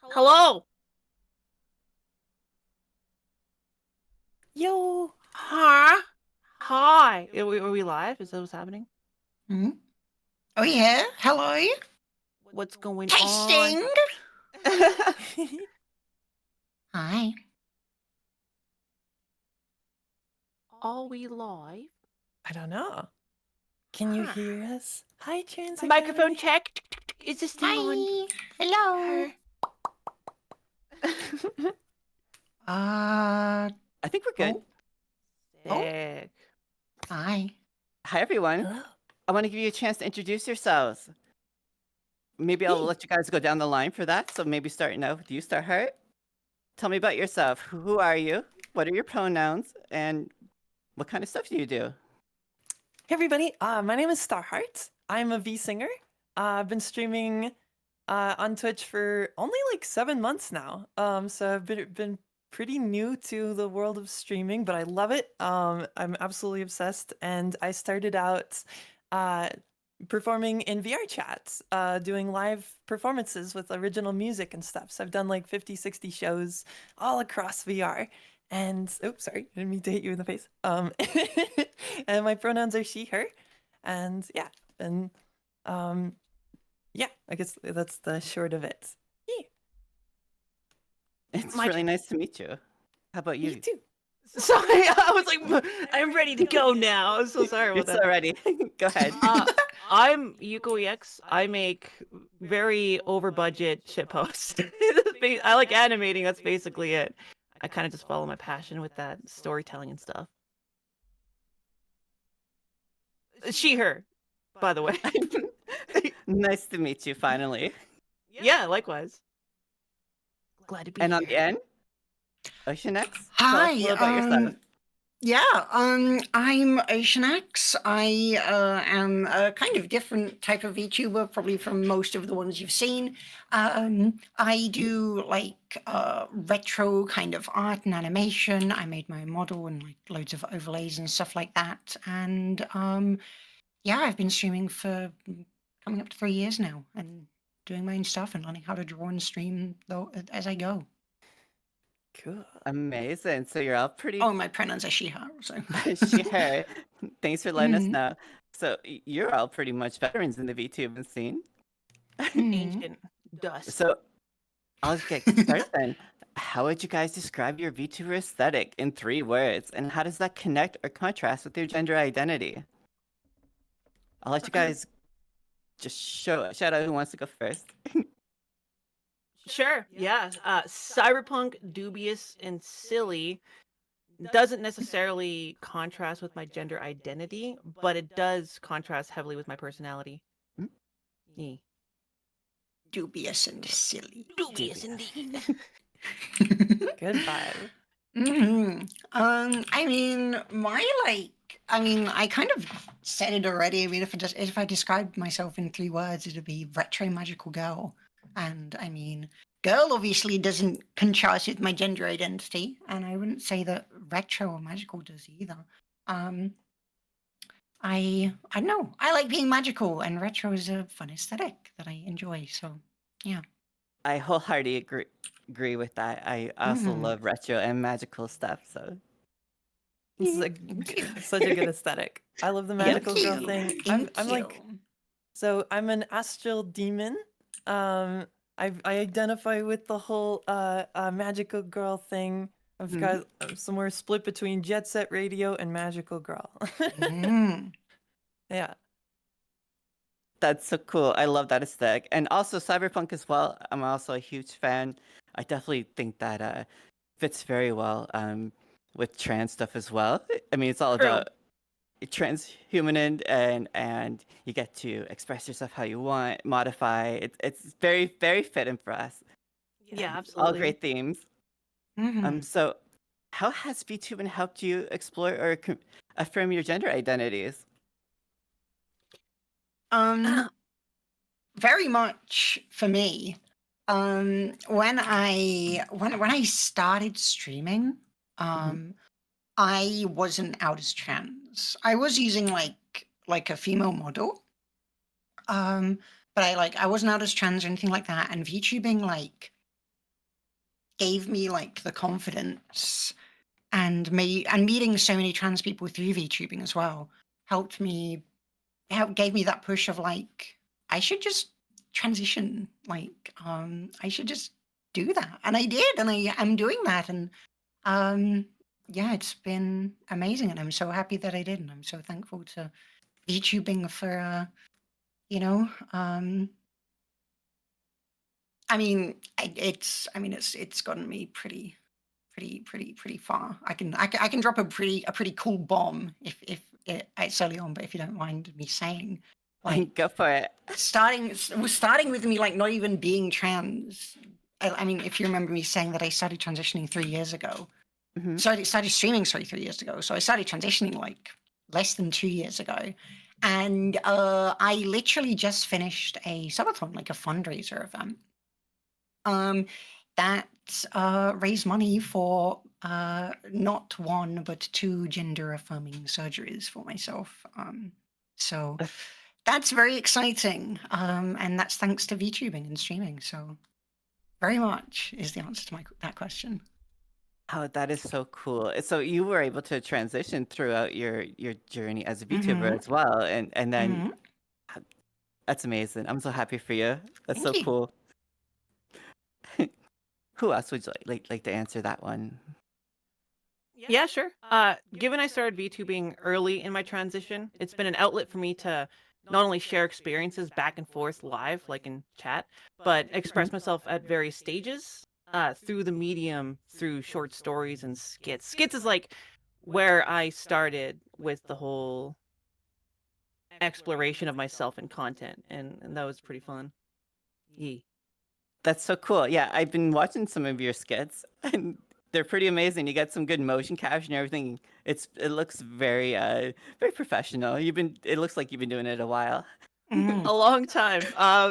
Hello. Yo. Huh? Hi. Are we live? Is that what's happening? Hmm? Oh yeah. Hello. What's going on? Tasting. Hi. Are we live? I don't know. Can you Huh. hear us? Hi, Trans Microphone Academy. check. Is this thing on? Hi. Hello. Her. I think we're good. Oh. Oh. Sick. Hi. Hi, everyone. Hello. I want to give you a chance to introduce yourselves. Maybe I'll Hey. let you guys go down the line for that. So maybe starting out with you, Starheart. Tell me about yourself. Who are you? What are your pronouns? And what kind of stuff do you do? Hey everybody. My name is Starheart. I'm a V singer. I've been streaming on Twitch for only like 7 months now. So I've been pretty new to the world of streaming, but I love it. I'm absolutely obsessed, and I started out uh, performing in VR chats, doing live performances with original music and stuff. So I've done like 50, 60 shows all across VR. And oops, sorry, I didn't mean to hit you in the face. And my pronouns are she, her, and yeah, and yeah, I guess that's the short of it. Yeah, It's My- really nice to meet you. How about me you? too. Sorry, I was like, I'm ready to go now. I'm so sorry You're about so that. ready. Go ahead. I'm Yukkoex. I make very over budget shit posts. I like animating. That's basically it. I kind of just follow my passion with that storytelling and stuff. She, her, by the way. Nice to meet you finally. Yeah, likewise. Glad to be And on here. the end, Oceanex. Tell us a Hi. little about yourself. Yeah. I'm Oceonax. I am a kind of different type of VTuber, probably from most of the ones you've seen. I do like retro kind of art and animation. I made my own model and like loads of overlays and stuff like that. And yeah, I've been streaming for coming up to 3 years now, and doing my own stuff and learning how to draw and stream though as I go. Cool. Amazing. So you're all pretty. Oh, my pronouns are she, her. So Sure. Thanks for letting us Mhm. know. So you're all pretty much veterans in the VTubing scene. Ancient dust. So I'll get started then. How would you guys describe your VTuber aesthetic in 3 words? And how does that connect or contrast with your gender identity? I'll let you guys just shout out who wants to go first. Sure, yeah. Cyberpunk, dubious, and silly doesn't necessarily contrast with my gender identity, but it does contrast heavily with my personality. Hmm? Yeah. Dubious and silly. Dubious indeed. Good vibe. I mean, I kind of said it already. I mean, if I described myself in 3 words, it'd be retro magical girl. And I mean, girl obviously doesn't contrast with my gender identity, and I wouldn't say that retro or magical does either. I don't know. I like being magical, and retro is a fun aesthetic that I enjoy. So, yeah. I wholeheartedly agree with that. I also Mhm. love retro and magical stuff. So It's like such a good aesthetic. I love the magical girl you. thing. Thank I'm like, you. So I'm an astral demon. I identify with the whole magical girl thing. I've got somewhere split between Jet Set Radio and Magical Girl. Yeah. That's so cool. I love that aesthetic. And also Cyberpunk as well. I'm also a huge fan. I definitely think that fits very well with trans stuff as well. I mean, it's all True. about transhuman and you get to express yourself how you want, modify. It's very, very fitting for us. Yeah, All absolutely. great themes. So how has VTubing helped you explore or affirm your gender identities? Very much for me. When I started streaming, I wasn't out as trans. I was using like a female model. But I wasn't out as trans or anything like that. And VTubing gave me like the confidence, and meeting so many trans people through VTubing as well gave me that push of like, I should just transition, like I should just do that, and I did, and I am doing that, and yeah, it's been amazing, and I'm so happy that I did, and I'm so thankful to VTubing for you know, I mean, it's gotten me pretty far. I can drop a pretty cool bomb if it's early on, but if you don't mind me saying, like, Go for it. starting with me like not even being trans. I mean, if you remember me saying that I started transitioning 3 years ago. Mhm. Started streaming 3 years ago. So I started transitioning like less than 2 years ago. And I literally just finished a subathon, like a fundraiser event. That raised money for not one but 2 gender affirming surgeries for myself. So that's very exciting. And that's thanks to VTubing and streaming. So very much is the answer to that question. Oh, that is so cool. So you were able to transition throughout your journey as a VTuber Mhm. as well, and then Mhm. that's amazing. I'm so happy for you. That's Thank so you. cool. Who else would you like to answer that one? Yeah, sure. Given I started VTubing early in my transition, it's been an outlet for me to not only share experiences back and forth live, like in chat, but express myself at various stages through the medium, through short stories and skits. Skits is like where I started with the whole exploration of myself and content, and that was pretty fun. Yee. That's so cool. Yeah, I've been watching some of your skits, and they're pretty amazing. You get some good motion capture and everything. It looks very professional. It looks like you've been doing it a while. Mhm. A long time.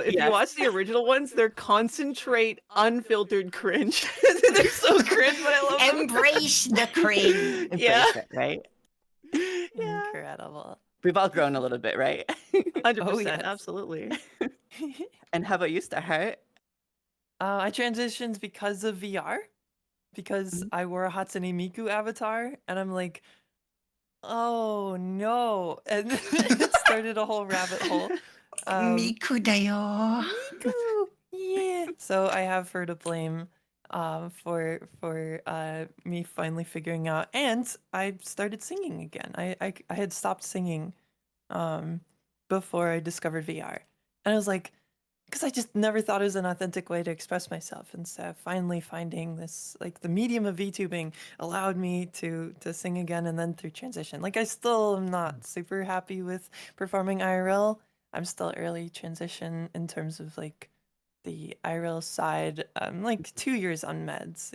If you Yes. watch the original ones, they're concentrate, unfiltered cringe. They're so cringe, but I love them. Embrace the cringe. Yeah. Embrace it, right? Yeah. Incredible. We've all grown a little bit, right? 100%, yes. absolutely. And how about you, Starheart? I transitioned because of VR, because Mhm. I wore a Hatsune Miku avatar, and I'm like, oh no, and it started a whole rabbit hole. Miku da yo. Miku, yeah. So I have her to blame for me finally figuring out, and I started singing again. I had stopped singing before I discovered VR, and I was like, because I just never thought it was an authentic way to express myself, and so finally finding this, like the medium of VTubing allowed me to sing again, and then through transition. Like I still am not super happy with performing IRL. I'm still early transition in terms of like the IRL side. I'm like 2 years on meds,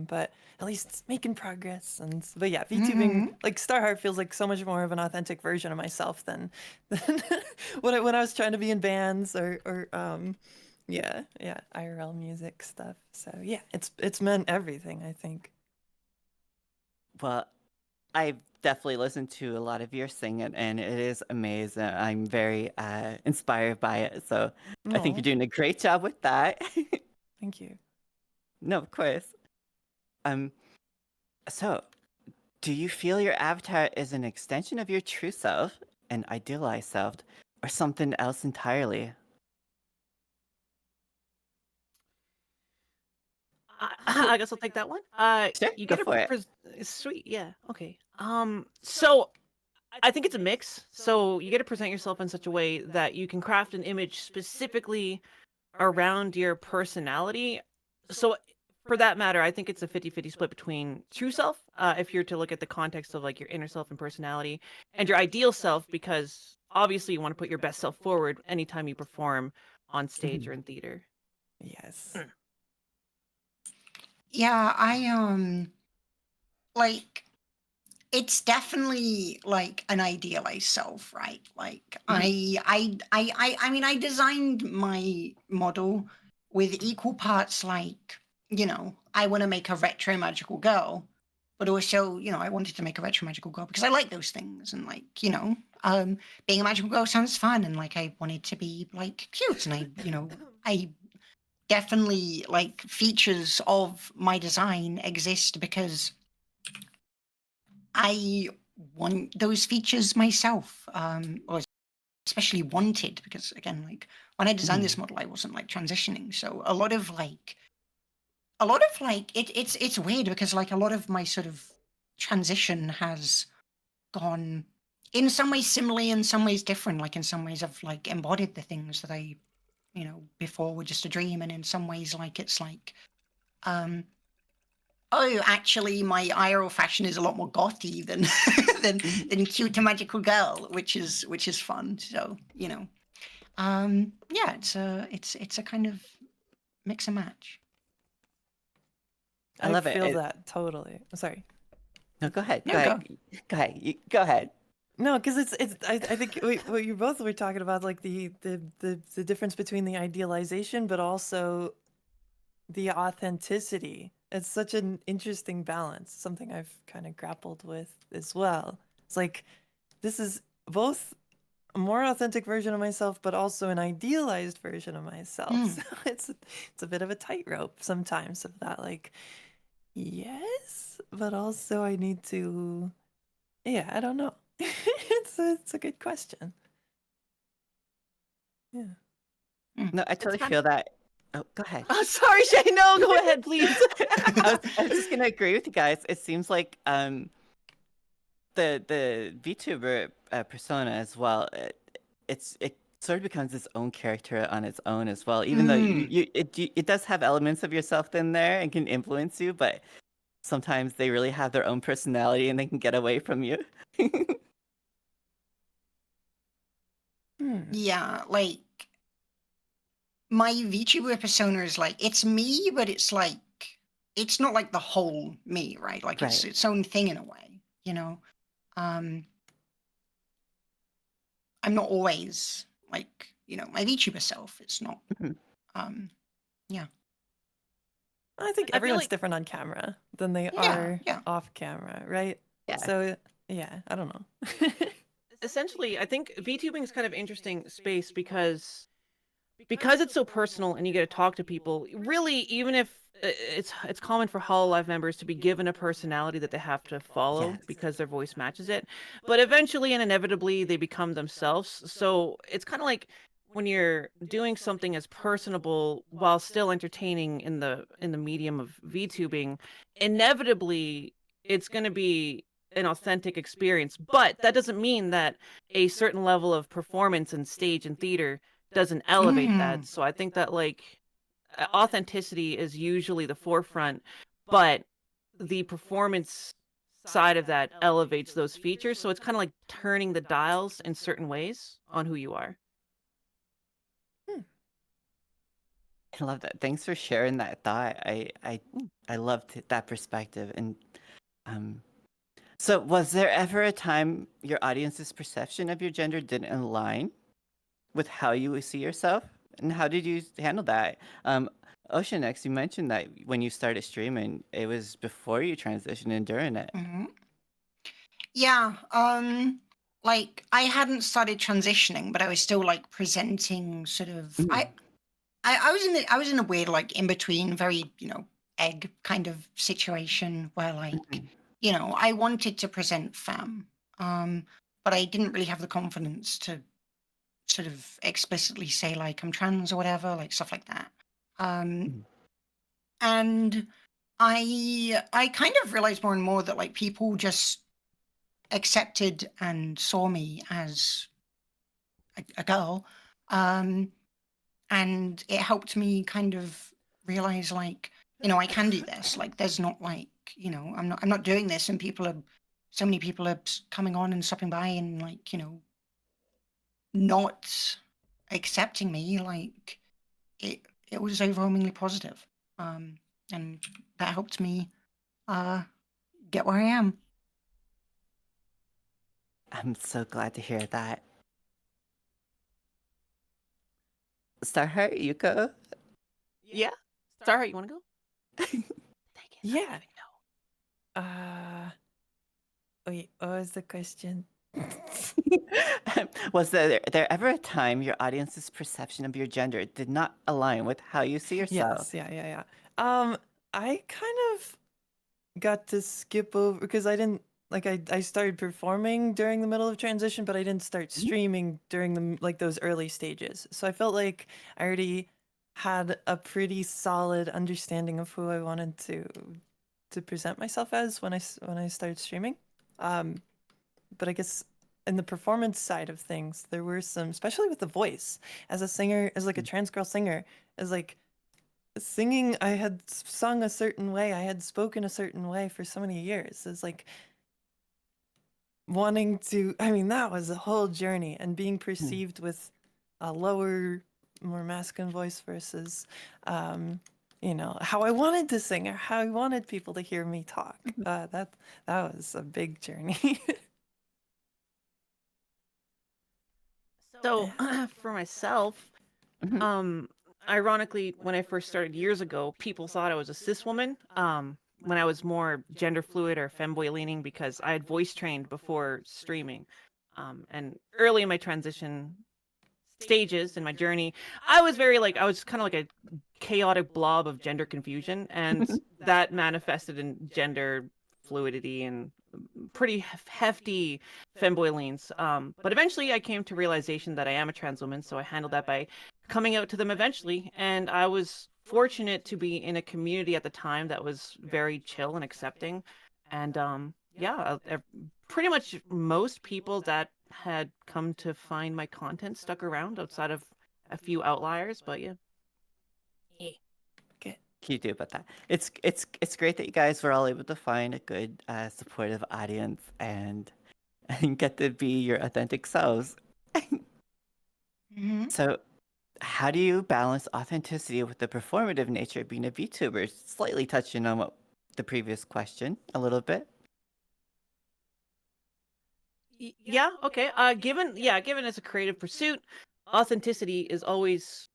but at least it's making progress. But yeah, VTubing, Mhm. like Starheart feels like so much more of an authentic version of myself than when I was trying to be in bands or yeah, IRL music stuff. So yeah, it's meant everything, I think. Well, I've definitely listened to a lot of your singing, and it is amazing. I'm very inspired by it. So I think Aw, you're doing a great job with that. thank you. No, of course. Um, so do you feel your avatar is an extension of your true self, an idealized self, or something else entirely? I guess I'll take that one. Sure, You go get a for it. sweet, yeah, okay. So I think it's a mix. So you get to present yourself in such a way that you can craft an image specifically around your personality. So for that matter, I think it's a 50-50 split between true self, if you're to look at the context of like your inner self and personality, and your ideal self, because obviously you want to put your best self forward anytime you perform on stage Mhm. or in theater. Yes. Yeah, I like it's definitely like an idealized self, right? Like I mean I designed my model with equal parts like, I want to make a retro magical girl, but also, I wanted to make a retro magical girl because I like those things, and like, being a magical girl sounds fun, and like I wanted to be like cute, and I definitely like features of my design exist because I want those features myself, or especially wanted because again, like when I designed this model, I wasn't like transitioning, so a lot of like it's weird because like a lot of my sort of transition has gone in some ways similarly, in some ways different. Like in some ways I've like embodied the things that I, before were just a dream, and in some ways like it's like, oh, actually my IRL fashion is a lot more gothy than than cute to magical girl, which is fun. So yeah, it's a kind of mix and match. I love it. feel that totally. Sorry. No, go ahead. No, Go go. ahead. Go ahead. Go ahead. No, because I think what you both were talking about, like the difference between the idealization, but also the authenticity. It's such an interesting balance. Something I've kind of grappled with as well. It's like this is both a more authentic version of myself, but also an idealized version of myself. So it's a bit of a tightrope sometimes of that, like, yes, but also I need to. Yeah, I don't know. It's a good question. Yeah. No, I totally feel that. Oh, go ahead. Oh, sorry, Shay. No, go ahead, please. I was just gonna agree with you guys. It seems like the VTuber persona as well. It sort of becomes its own character on its own as well. Even though it does have elements of yourself in there and can influence you, but sometimes they really have their own personality and they can get away from you. Yeah, like my VTuber persona is like it's me, but it's like it's not like the whole me, right? Like it's Right. its own thing in a way, you know. I'm not always like my VTuber self. It's not. Yeah. I think I feel everyone's like- different on camera than they Yeah, are yeah. off camera, right? Yeah. So yeah, I don't know. Essentially, I think VTubing is kind of interesting space because it's so personal and you get to talk to people. Really, even if it's common for Hololive members to be given a personality that they have to follow Yes. because their voice matches it, but eventually and inevitably they become themselves. So it's kind of like when you're doing something as personable while still entertaining in the medium of VTubing, inevitably it's going to be an authentic experience. But that doesn't mean that a certain level of performance and stage and theater doesn't elevate that. So I think that like authenticity is usually the forefront, but the performance side of that elevates those features. So it's kind of like turning the dials in certain ways on who you are. I love that. Thanks for sharing that thought. I loved that perspective. And so was there ever a time your audience's perception of your gender didn't align with how you see yourself? And how did you handle that? Oceonax, you mentioned that when you started streaming, it was before you transitioned and during it. Yeah. Like I hadn't started transitioning, but I was still like presenting sort of. I was in a weird like in between, very egg kind of situation where like I wanted to present femme, but I didn't really have the confidence to sort of explicitly say like I'm trans or whatever, like stuff like that. And I kind of realized more and more that like people just accepted and saw me as a girl, and it helped me kind of realize like I can do this. Like there's not like I'm not doing this, and so many people are coming on and stopping by and like not accepting me. Like it was overwhelmingly positive, and that helped me get where I am. I'm so glad to hear that. Starheart, Yuko? Yeah. Starheart, you want to go? Yeah. Wait, what was the question? Was there ever a time your audience's perception of your gender did not align with how you see yourself? Yes, yeah. I kind of got to skip over because I didn't like I started performing during the middle of transition, but I didn't start streaming during those early stages. So I felt like I already had a pretty solid understanding of who I wanted to present myself as when I started streaming. But I guess in the performance side of things, there were some, especially with the voice, as a singer, as like a trans girl singer, as like singing, I had sung a certain way, I had spoken a certain way for so many years. It's like wanting to, I mean, that was a whole journey, and being perceived with a lower, more masculine voice versus, how I wanted to sing or how I wanted people to hear me talk. That was a big journey. So for myself, Mhm. ironically, when I first started years ago, people thought I was a cis woman. When I was more gender fluid or femboy leaning because I had voice trained before streaming. And early in my transition stages in my journey, I was very like I was kind of like a chaotic blob of gender confusion, and that manifested in gender fluidity and pretty hefty femboy leans. But eventually, I came to realization that I am a trans woman, so I handled that by coming out to them eventually, and I was fortunate to be in a community at the time that was very chill and accepting, and yeah, pretty much most people that had come to find my content stuck around outside of a few outliers, but yeah. Okay. Can you do about that? It's great that you guys were all able to find a good supportive audience and and get to be your authentic selves. Mhm. So, how do you balance authenticity with the performative nature of being a VTuber? Slightly touching on what the previous question a little bit. Yeah, okay. Given as a creative pursuit, authenticity is always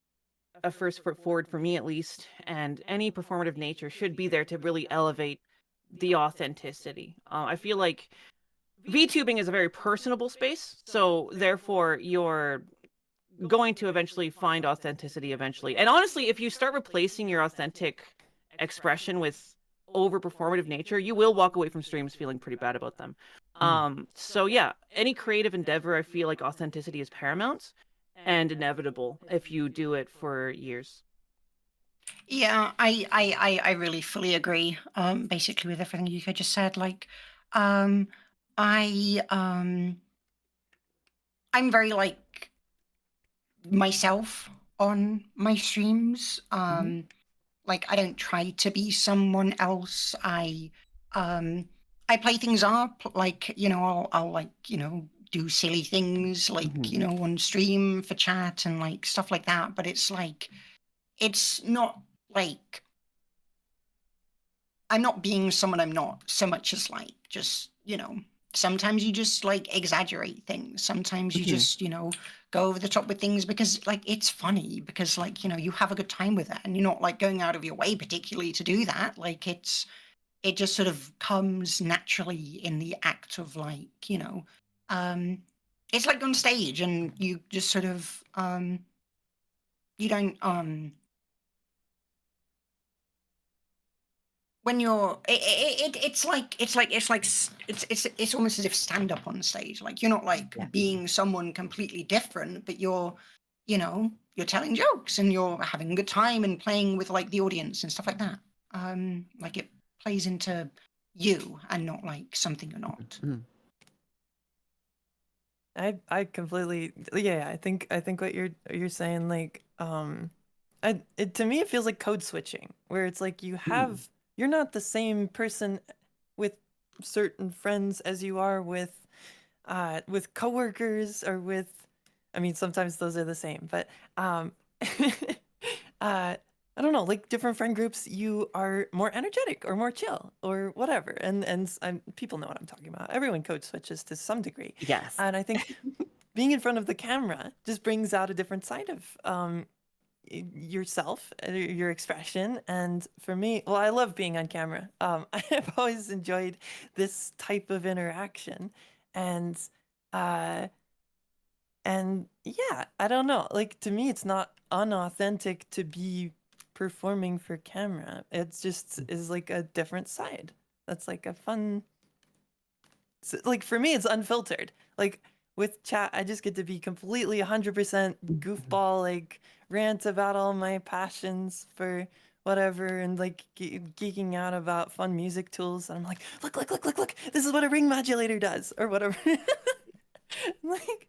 a first foot forward for me at least, and any performative nature should be there to really elevate the authenticity. I feel like VTubing is a very personable space, so therefore you're going to eventually find authenticity eventually. And honestly, if you start replacing your authentic expression with over performative nature, you will walk away from streams feeling pretty bad about them. So yeah, any creative endeavor, I feel like authenticity is paramount and inevitable if you do it for years. Yeah, I really fully agree. Basically with everything you just said. Like, um, I I'm very like myself on my streams. Like I don't try to be someone else. Um I play things up. Like I'll like do silly things like on stream for chat and like stuff like that. But it's like it's not like I'm not being someone I'm not so much as like just, sometimes you just like exaggerate things. Sometimes you just, go over the top with things because like it's funny because like, you have a good time with it and you're not like going out of your way particularly to do that. Like it just sort of comes naturally in the act of like, it's like on stage and you just sort of you don't when you're it's almost as if stand up on stage, like you're not like Yeah. being someone completely different, but you're telling jokes and you're having a good time and playing with like the audience and stuff like that. Like it plays into you and not like something you're not. Mhm. I completely, yeah, I think what you're saying, like to me it feels like code switching, where it's like you're not the same person with certain friends as you are with coworkers or with, I mean, sometimes those are the same, but uh I don't know, like different friend groups, you are more energetic or more chill or whatever, and people know what I'm talking about. Everyone code switches to some degree, Yes. and I think being in front of the camera just brings out a different side of yourself, your expression. And for me, well, I love being on camera. I've always enjoyed this type of interaction, and And yeah, I don't know. Like to me, it's not unauthentic to be performing for camera. It's just is like a different side. That's like a fun. Like for me, it's unfiltered. Like with chat, I just get to be completely 100% goofball, like rant about all my passions for whatever, and like geeking out about fun music tools. And I'm like, look, this is what a ring modulator does, or whatever. Like,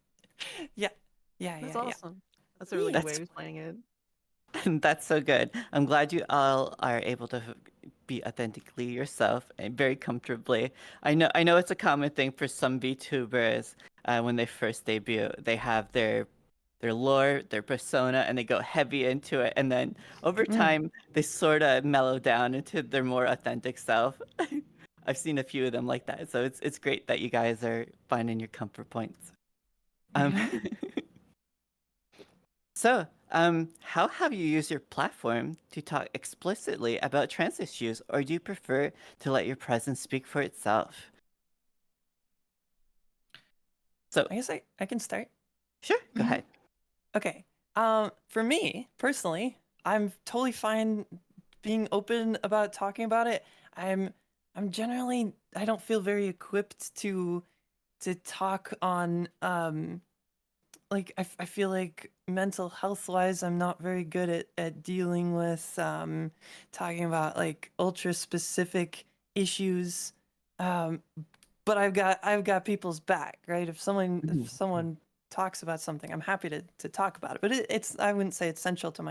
yeah, That's yeah. awesome. That's a really good way That's of explaining it. That's so good. I'm glad you all are able to be authentically yourself and very comfortably. I know it's a common thing for some VTubers when they first debut. They have their lore, their persona, and they go heavy into it, and then over time they sort of mellow down into their more authentic self. I've seen a few of them like that, so it's great that you guys are finding your comfort points. So, how have you used your platform to talk explicitly about trans issues, or do you prefer to let your presence speak for itself? So, I guess I can start. sure, go ahead. Okay. For me personally, I'm totally fine being open about talking about it. I'm generally I don't feel very equipped to talk on like I feel like mental health wise I'm not very good at dealing with talking about like ultra specific issues. But I've got people's back, right? If someone talks about something, I'm happy to talk about it. But it's I wouldn't say it's central to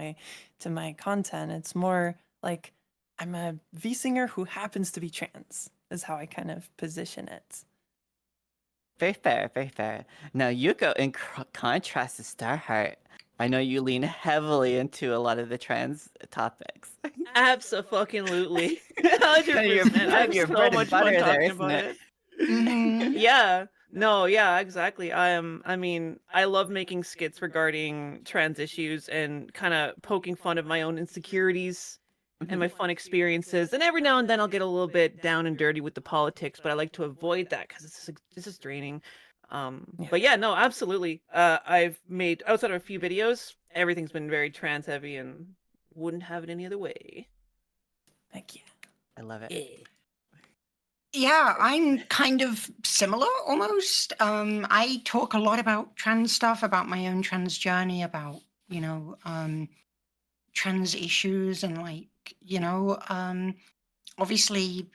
my content. It's more like I'm a V singer who happens to be trans, is how I kind of position it. Very fair, very fair. Now, Yuko, in contrast to Starheart, I know you lean heavily into a lot of the trans topics. Absolutely. Kind of your, 100%. kind I of have your so bread and much fun butter there, talking isn't about it? it. Mhm. Yeah. No, yeah, exactly. I mean, I love making skits regarding trans issues and kind of poking fun of my own insecurities and my fun experiences. And every now and then I'll get a little bit down and dirty with the politics, but I like to avoid that because it's just draining. But yeah, no, absolutely. I've made outside of a few videos, everything's been very trans heavy and wouldn't have it any other way. Thank you. I love it. Yeah. Yeah, I'm kind of similar almost. I talk a lot about trans stuff, about my own trans journey, about, trans issues and like, obviously,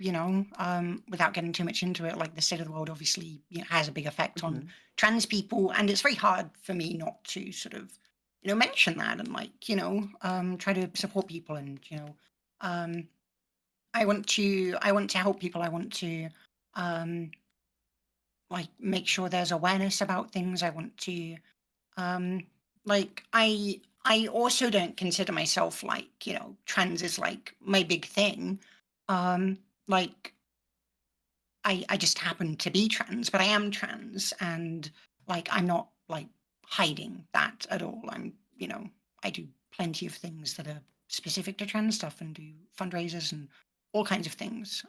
without getting too much into it, like the state of the world obviously has a big effect on trans people. And it's very hard for me not to sort of, mention that and like, try to support people and, I want to help people. I want to like make sure there's awareness about things. I want to like I also don't consider myself like, trans is like my big thing. Like I just happen to be trans, but I am trans and like I'm not like hiding that at all. I do plenty of things that are specific to trans stuff and do fundraisers and all kinds of things.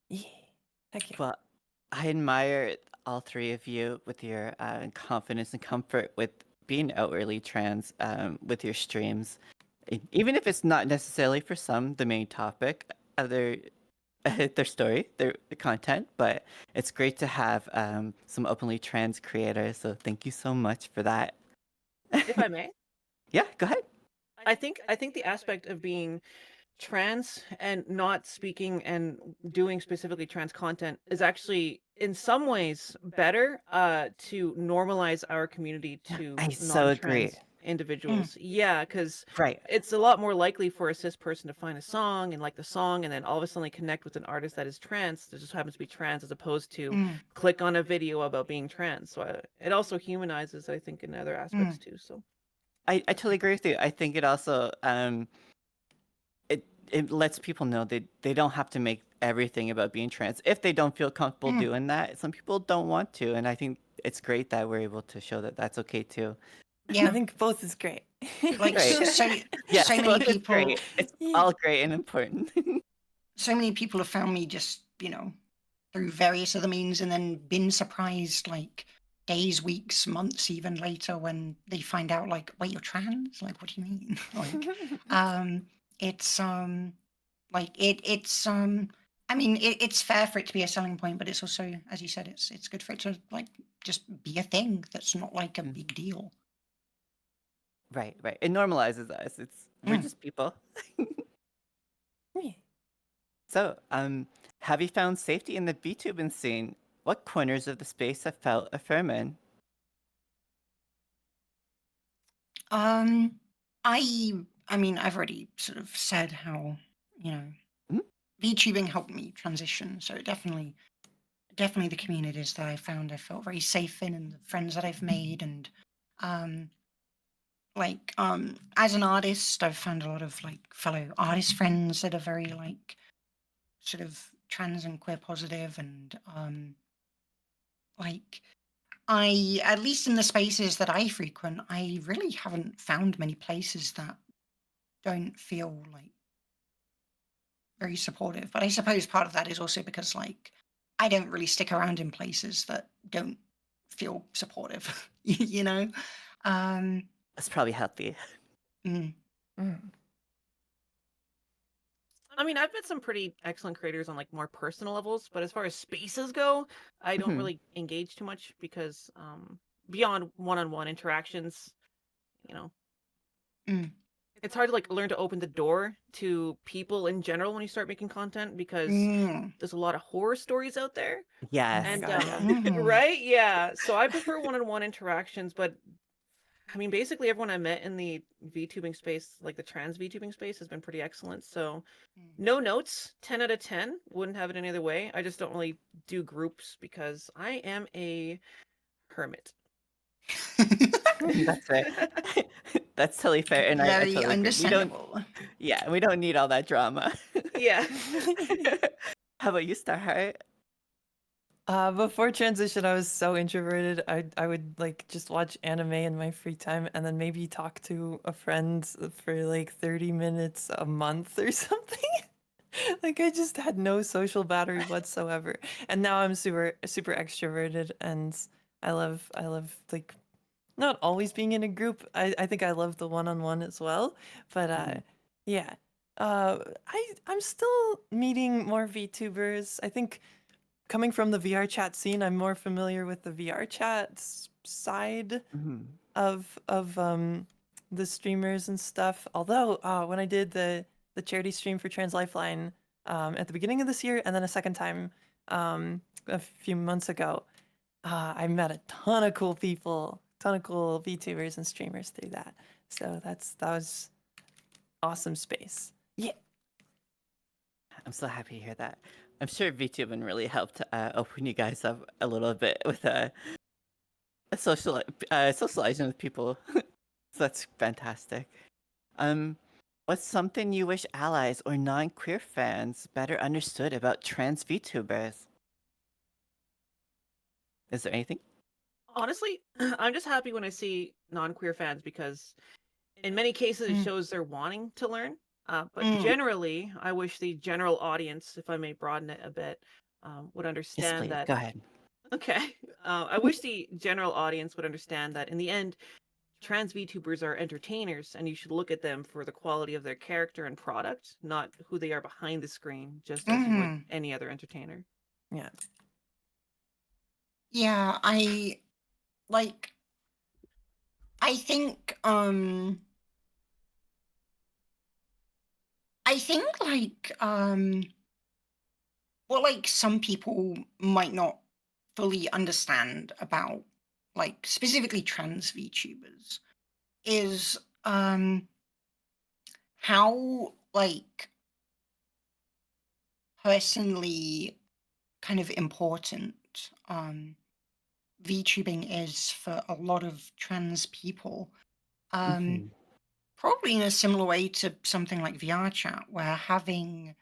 Yeah. Thank you. Well, I admire all three of you with your confidence and comfort with being outwardly trans with your streams. Even if it's not necessarily for some the main topic of their story, their content, but it's great to have some openly trans creators. So thank you so much for that. If I may, Yeah, go ahead. I think the aspect of being trans and not speaking and doing specifically trans content is actually in some ways better to normalize our community to I so agree. non-trans individuals. Yeah, because Right. it's a lot more likely for a cis person to find a song and like the song and then all of a sudden connect with an artist that is trans that just happens to be trans as opposed to click on a video about being trans. So it also humanizes, I think, in other aspects too. So I totally agree with you. I think it also it lets people know they don't have to make everything about being trans if they don't feel comfortable doing that. Some people don't want to, and I think it's great that we're able to show that that's okay too. I think both is great. Like Right. so Yes, many both is people great. It's all great and important. so many people have found me just, through various other means and then been surprised like days, weeks, months even later when they find out like, wait, you're trans? Like, what do you mean? It's like it's I mean it's fair for it to be a selling point, but it's also, as you said, it's good for it to like just be a thing that's not like a big deal. Right, right. It normalizes us. We're just people. Yeah. So, have you found safety in the VTubing scene? What corners of the space have felt affirming? I mean, I've already sort of said how, you know, Mhm. VTubing helped me transition. So definitely the communities that I found I felt very safe in, and the friends that I've made, and as an artist, I've found a lot of like fellow artist friends that are very like sort of trans and queer positive, and like I, at least in the spaces that I frequent, I really haven't found many places that don't feel like very supportive. But I suppose part of that is also because like I don't really stick around in places that don't feel supportive, you know? That's probably healthy. Mm. I mean, I've met some pretty excellent creators on like more personal levels, but as far as spaces go, I don't Mhm. really engage too much because beyond one-on-one interactions, you know, Mm. it's hard to like learn to open the door to people in general when you start making content because Mm. there's a lot of horror stories out there. Yes. And God, yeah. Mhm. right? Yeah. So I prefer one-on-one interactions, but I mean, basically everyone I met in the VTubing space, like the trans VTubing space, has been pretty excellent. So no notes, 10 out of 10. Wouldn't have it any other way. I just don't really do groups because I am a hermit. That's right. That's totally fair, and I Very totally agree. understandable. We don't need all that drama. Yeah. How about you, Starheart? Before transition, I was so introverted. I would like just watch anime in my free time and then maybe talk to a friend for like 30 minutes a month or something. Like I just had no social battery whatsoever. And now I'm super extroverted, and I love like not always being in a group. I think I love the one-on-one as well. But yeah. I'm still meeting more VTubers. I think coming from the VR chat scene, I'm more familiar with the VR chat side Mhm. of the streamers and stuff. Although when I did the charity stream for Trans Lifeline at the beginning of this year, and then a second time a few months ago, I met a ton of cool people, ton of cool VTubers and streamers through that. So that was awesome space. Yeah. I'm so happy to hear that. I'm sure VTubing really helped open you guys up a little bit with socializing with people. So that's fantastic. Um, what's something you wish allies or non-queer fans better understood about trans VTubers? Is there anything? Honestly, I'm just happy when I see non-queer fans because in many cases it Mm. shows they're wanting to learn. But Mm. generally, I wish the general audience, if I may broaden it a bit, would Yes, understand please. that. Go ahead. Okay. I wish the general audience would understand that in the end, trans VTubers are entertainers, and you should look at them for the quality of their character and product, not who they are behind the screen, just as you would Mhm. any other entertainer. Yeah. Yeah, I like I think what like some people might not fully understand about like specifically trans VTubers is how like personally kind of important VTubing is for a lot of trans people. Mhm. Probably in a similar way to something like VR chat, where having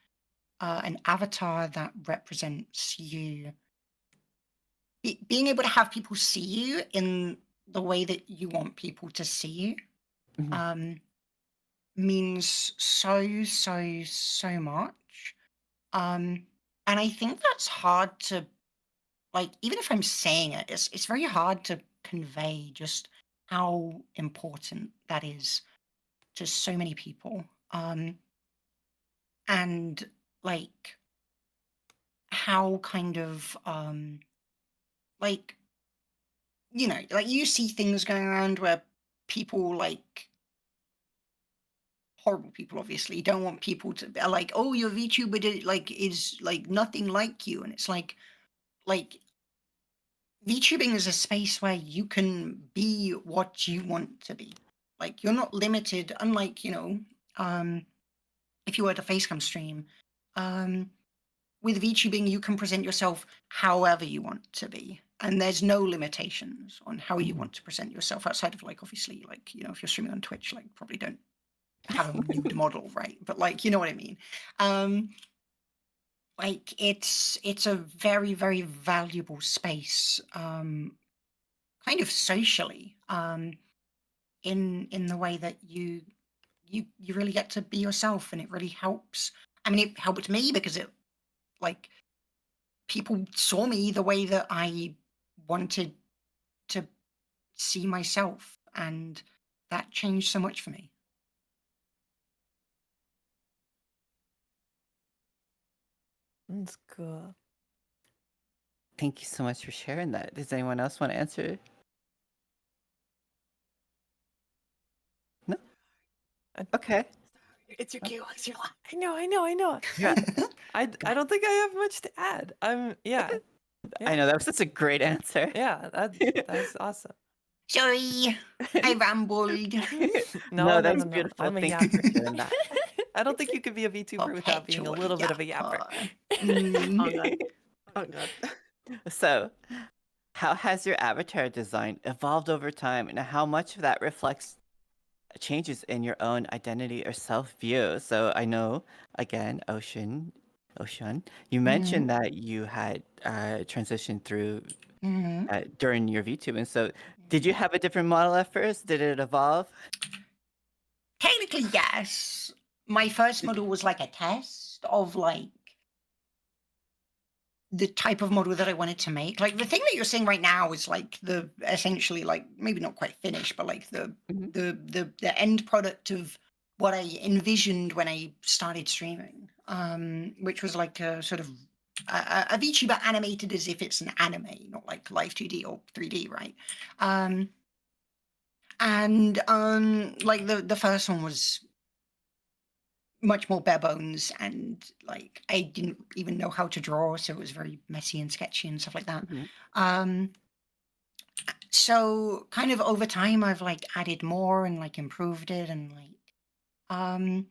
an avatar that represents you, being able to have people see you in the way that you want people to see you, Mhm. means so much. Um, And I think that's hard to, like, even if I'm saying it, it's very hard to convey just how important that is to so many people. And like how kind of like, you know, like you see things going around where people, like horrible people obviously, don't want people to be like, oh, your VTuber is like nothing like you. And it's like VTubing is a space where you can be what you want to be. Like you're not limited, unlike, you know, if you were to facecam stream, with VTubing you can present yourself however you want to be. And there's no limitations on how you want to present yourself outside of, like, obviously, like, you know, if you're streaming on Twitch, like probably don't have a nude model, right? But like, you know what I mean? Like it's a very, very valuable space, kind of socially, in the way that you really get to be yourself, and it really helps. I mean, it helped me because it, like, people saw me the way that I wanted to see myself, and that changed so much for me. That's cool. Thank you so much for sharing that. Does anyone else want to answer? No? Okay. It's your cue. It's your line. I know. Yeah. I don't think I have much to add. Yeah. I know, that was such a great answer. Yeah, that's awesome. Sorry, I rambled. No, that's beautiful. I'm a Thank you for yapper. sharing that. I don't think you could be a VTuber without being a little bit of a yapper. Oh god. Oh god. So, how has your avatar design evolved over time, and how much of that reflects changes in your own identity or self-view? So I know, again, Ocean, you mentioned that you had transitioned through during your VTubing. So did you have a different model at first? Did it evolve? Technically, yes. My first model was like a test of like the type of model that I wanted to make. Like the thing that you're seeing right now is like the essentially, like, maybe not quite finished, but like the end product of what I envisioned when I started streaming, which was like a sort of a VTuber animated as if it's an anime, not like live 2D or 3D, right? And like the first one was much more bare bones, and like I didn't even know how to draw, so it was very messy and sketchy and stuff like that. So kind of over time I've like added more and like improved it and like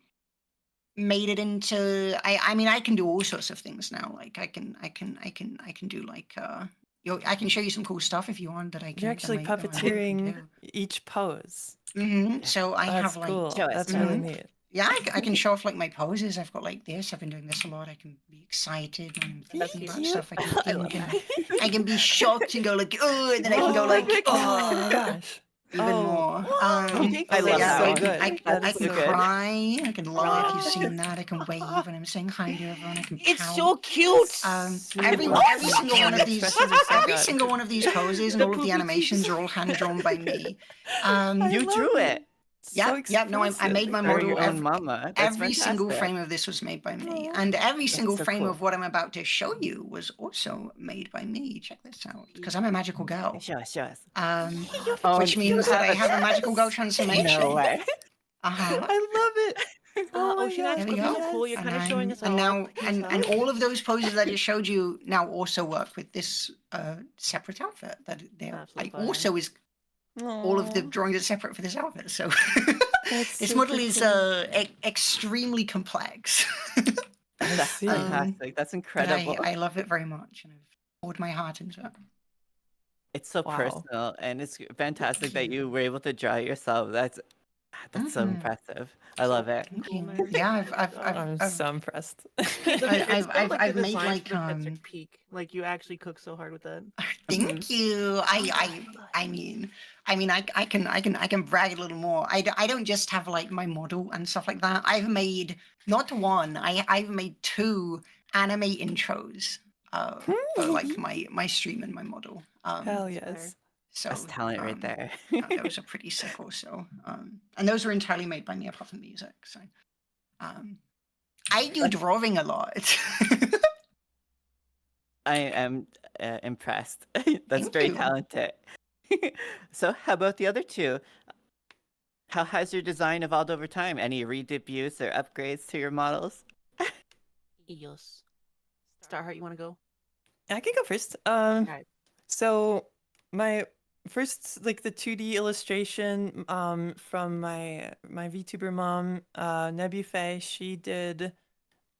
made it into, I mean, I can do all sorts of things now. Like I can do like I can show you some cool stuff if you want that I can. You're actually puppeteering each pose. So I That's have like cool. That's really neat. Yeah, I can show off like my poses. I've got like this. I've been doing this a lot. I can be excited when I'm thinking about stuff. I can think and I can be shocked and go like, oh, and then I can go like, oh my gosh. Even more. I love that so one. good. I That can is so good. cry. I can laugh. If you've seen that, I can wave when I'm saying hi to everyone. I can pout. It's so cute. Every single one of these, every single one of these poses and all of the animations are all hand drawn by me. You drew it. Yeah. No, I made my Or model. your own mama. That's Every single fantastic. frame of this was made by me, and every single so frame cool. of what I'm about to show you was also made by me. Check this out, because I'm a magical girl. Show us. Which means that I have a magical girl transformation. No way. I love it. Oceonax, There we that's go. cool. You're kind of showing us and all. now, and all of those poses that I just showed you now also work with this separate outfit. That Absolutely I also is all of the drawings are separate for this outfit. So this model is extremely complex. That's fantastic. That's incredible. I love it very much, and I've poured my heart into it. It's so personal, and it's fantastic that you were able to draw it yourself. That's so impressive. I love it. Yeah, I'm so impressed. I've made like peak. Like you actually cook so hard with that. Thank you. I mean, I can brag a little more. I don't just have like my model and stuff like that. I've made not one. I've made two animate intros for like my stream and my model. Hell That's yes. So That's talent right there. those are pretty sick also. And those were entirely made by me apart from music. So I do drawing a lot. I am impressed. That's Thank very you. talented. So, how about the other two? How has your design evolved over time? Any redebuts or upgrades to your models? Eos. Starheart, you want to go? I can go first. Alright. So my first, like the 2D illustration, from my VTuber mom, Nebufae, she did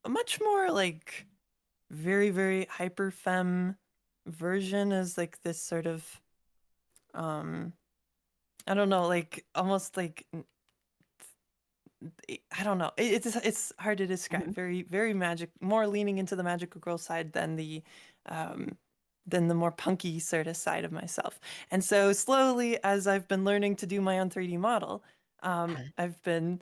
a much more like very hyper femme version as like this sort of, I don't know, like almost like I don't know. It's hard to describe. Mhm. Very magic, more leaning into the magical girl side than the more punky sort of side of myself. And so slowly, as I've been learning to do my own 3D model, I've been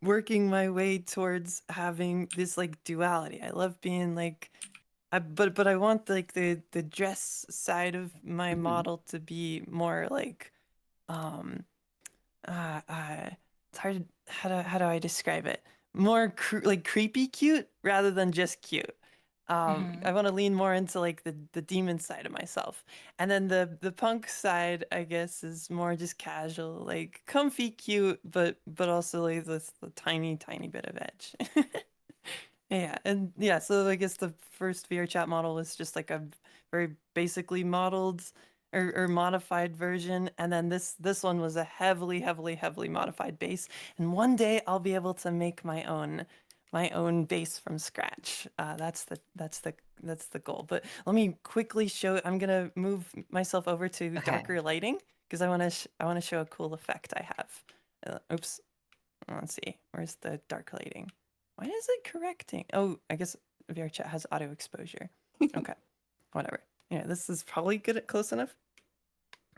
working my way towards having this like duality. I love being like, but I want like the dress side of my Mhm. model to be more like um it's hard to, how do I describe it? More like creepy cute rather than just cute. I want to lean more into like the demon side of myself, and then the punk side, I guess, is more just casual, like comfy cute, but also like this the tiny bit of edge. Yeah, and yeah, so I guess the first VR chat model was just like a very basically modeled or modified version, and then this one was a heavily modified base. And one day I'll be able to make my own base from scratch. That's the goal. But let me quickly show. I'm gonna move myself over to Okay. darker lighting because I want to show a cool effect I have. Oops. Let's see. Where's the dark lighting? Why is it correcting? Oh, I guess VR chat has auto exposure. Okay, whatever. Yeah, this is probably good at close enough.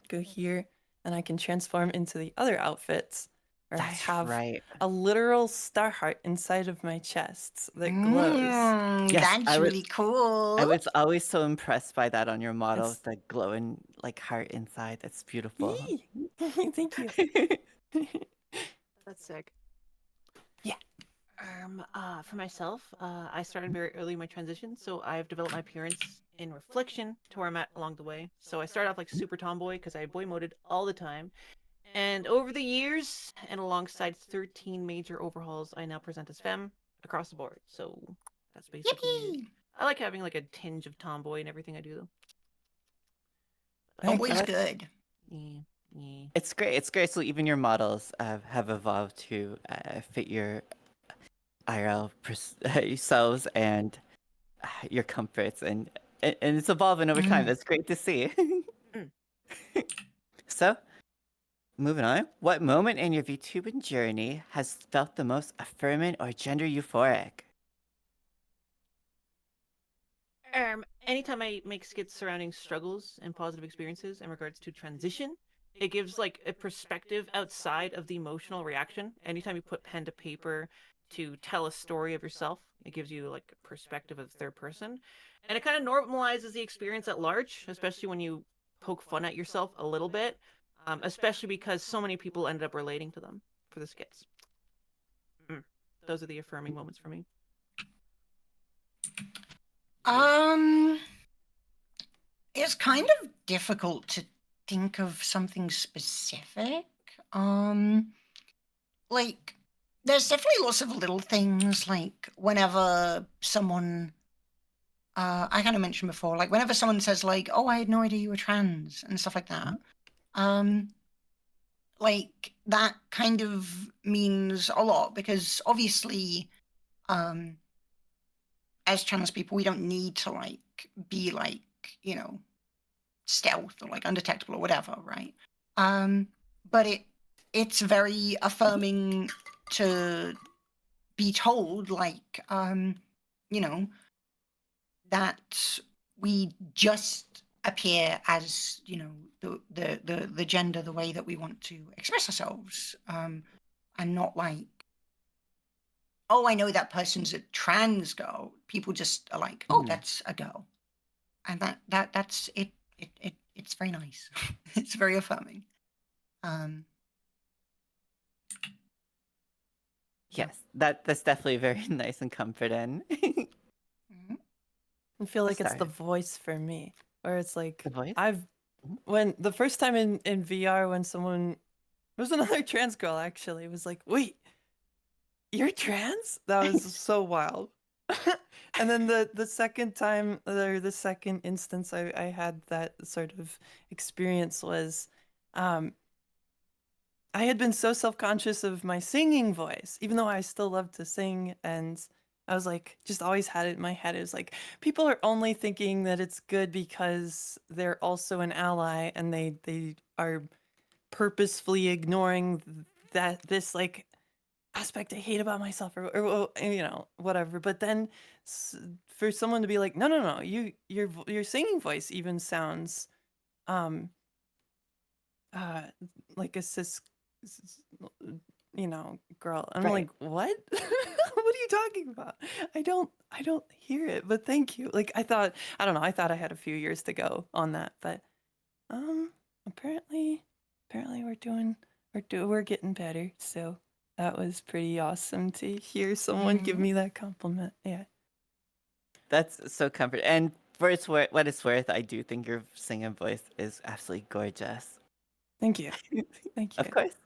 Go here, and I can transform into the other outfits where I That's have right. a literal Starheart inside of my chest that glows. Yes, That's really cool. I was always so impressed by that on your model, It's- the glowing like heart inside. That's beautiful. Yee! Thank you. That's sick. Yeah. For myself, I started very early in my transition, so I've developed my appearance in reflection to where I'm at along the way. So I started off like super tomboy because I boy moded all the time. And over the years, and alongside 13 major overhauls, I now present as femme across the board. So that's basically it. Yippee! I like having like a tinge of tomboy in everything I do, though. Always like- good. Yeah, yeah. It's great. It's great. So even your models have evolved to fit your IRL selves and your comforts, and it's evolving over time. That's great to see. Mm. So, moving on. What moment in your VTubing journey has felt the most affirming or gender euphoric? Anytime I make skits surrounding struggles and positive experiences in regards to transition, it gives like a perspective outside of the emotional reaction. Anytime you put pen to paper to tell a story of yourself, it gives you like a perspective of third person. And it kind of normalizes the experience at large, especially when you poke fun at yourself a little bit, especially because so many people ended up relating to them for the skits. Those are the affirming moments for me. It's kind of difficult to think of something specific. Like there's definitely lots of little things like whenever someone I kind of mentioned before, like whenever someone says like, "Oh, I had no idea you were trans" and stuff like that. Like that kind of means a lot because obviously as trans people we don't need to like be like, you know, stealth or like undetectable or whatever, right? But it's very affirming to be told like you know, that we just appear as, you know, the gender, the way that we want to express ourselves, and not like oh, I know that person's a trans girl. People just are like, oh, Mhm. that's a girl, and that's it. It's very nice. It's very affirming. Yes, that's definitely very nice and comforting. Mhm. I feel like it's the Sorry. voice for me, where it's like The voice? I've Mhm. when the first time in VR when someone it was another trans girl actually was like, wait, you're trans? That was so wild. And then the second time or the second instance I had that sort of experience was um I had been so self-conscious of my singing voice, even though I still love to sing, and I was like, just always had it in my head. It was like, people are only thinking that it's good because they're also an ally, and they are purposefully ignoring that this like aspect I hate about myself, or you know, whatever. But then for someone to be like, no, no, no, your singing voice even sounds um uh like a cis you know girl. I'm Right. like, what? What are you talking about? I don't hear it, but thank you. Like, I don't know, I thought I had a few years to go on that, but um apparently we're getting better. So that was pretty awesome to hear someone give Mhm. me that compliment. Yeah. That's so comforting. And for what it's worth, I do think your singing voice is absolutely gorgeous. Thank you. Thank Of you. course.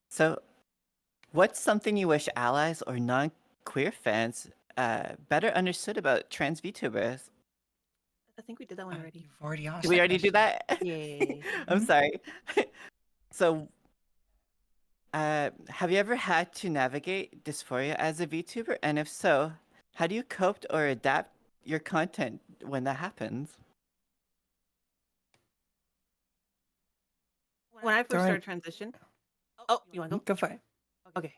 So, what's something you wish allies or non-queer fans better understood about trans VTubers? I think we did that one already. You've already asked Did we that already do question. that? Yay. I'm Mhm. sorry. So, have you ever had to navigate dysphoria as a VTuber? And if so, how do you cope or adapt your content when that happens? When I first Throwing started transition, oh, you want to go? go for it. Okay.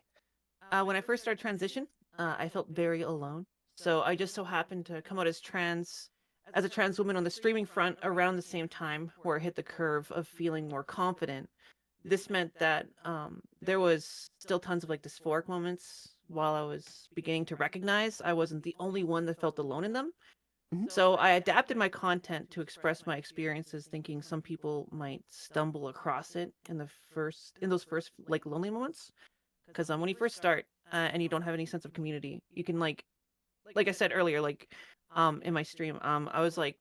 When I first started transition, I felt very alone. So I just so happened to come out as a trans woman on the streaming front around the same time where I hit the curve of feeling more confident. This meant that there was still tons of like dysphoric moments while I was beginning to recognize I wasn't the only one that felt alone in them. Mhm. So I adapted my content to express my experiences, thinking some people might stumble across it in those first like lonely moments. Because when you first start and you don't have any sense of community, you can like I said earlier, like in my stream, I was like